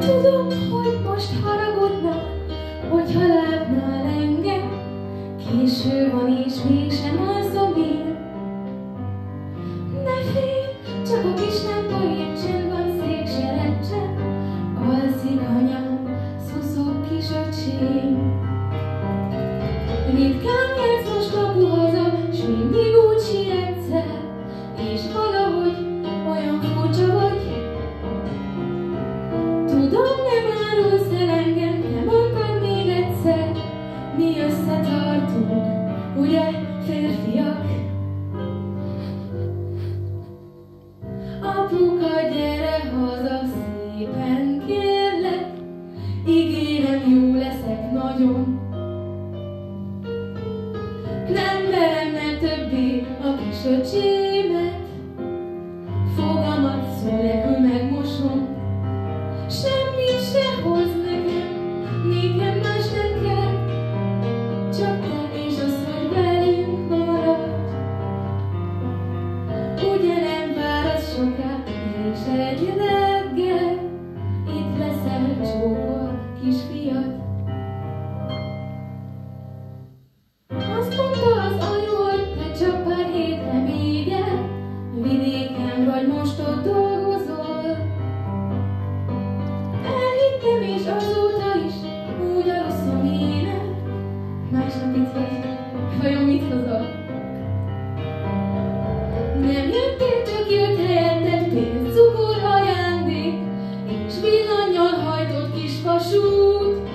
Tudom, hogy most haragudnál, hogyha látnál engem. Késő van és mégsem alszom én. Ne félj, csak a kis lámpa itt csend van, szék se recsen. Alszik anyám, szuszog kis öcsém. Ritkán jársz most apuhaza, s mindig úgy sietszel, és valahogy olyan furcsa vagy. Tudom, nem árulsz el engem, de mondtad még egyszer, mi összetartunk, ugye, férfiak? Apuka, gyere haza szépen, kérlek, ígérem, jó leszek nagyon. Nem verem el többé a kis öcsémet, fogamat szó nélkül megmosom. Semmit se hoz nekem más nem kell, csak te és az, hogy velünk maradj. Ugye nem várasz soká, és egy reggel itt leszel csókol, kisfiad. Azt mondta az anyu, hogy te csak pár hétre még el, vidéken vagy most ott dolgozol. Elhittem, és azóta is úgy aluszom énem. Másnap itt vagy, vajon mit hozol? Nem jöttél, csak jött helyetted pénz, cukor, ajándék, és villannyal hajtott kis vasút.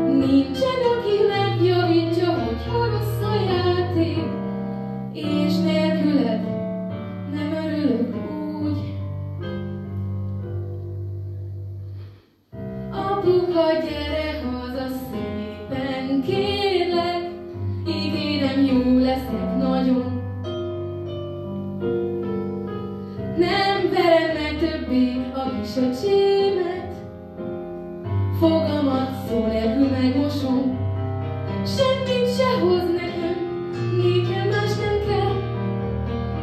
Nincsen, aki megjavítja, hogyha rossz a játék, és nélküled nem örülök úgy. Apuka, gyere haza szépen, kérlek, ígérem, jó leszek nagyon. Nem verem meg többé a kis öcsémet, fogamat szó nélkül megmosom. Semmit se hoz nekem más nem kell,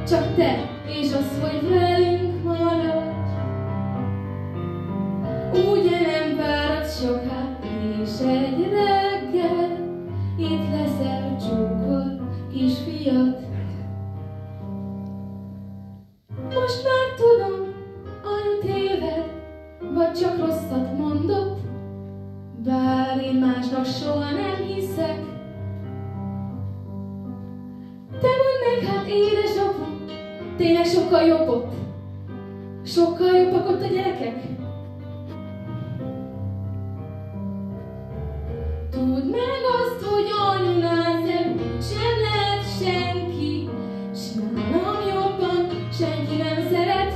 csak te és az, hogy velünk maradj. Ugye nem váradsz soká, és egy reggel itt leszel csókol, kisfiad. Most már tudom, anyu téved, vagy csak rosszat mondott, bár én másnak soha nem hiszek. Te mondd meg, hát édesapu, tényleg sokkal jobb ott? Sokkal jobbak ott a gyerekek? Tudd meg azt, hogy anyunál szebb sem lehet senki, s nálam jobban senki nem szeret.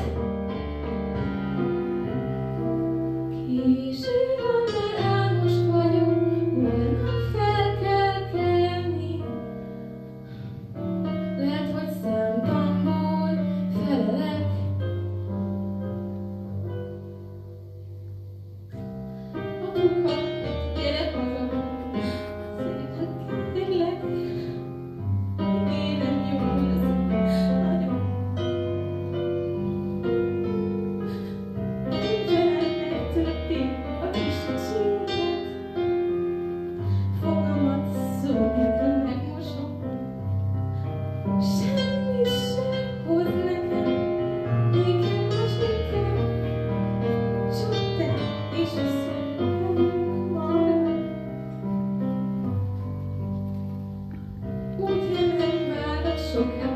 Késő van, már álmos vagyok, holnap fel kell kelni. Lehet, hogy szemtamból felelek. Apuka, gyere haza, szépen kérlek, ígérem, jó leszek nagyon. Nincsenek meg többé a kis öcsémet, fogamat szó nélkül megmosom. Semmi sem hoz nekem más nem kell, csak te és az, hogy velünk maradj. Úgy nem várat soká,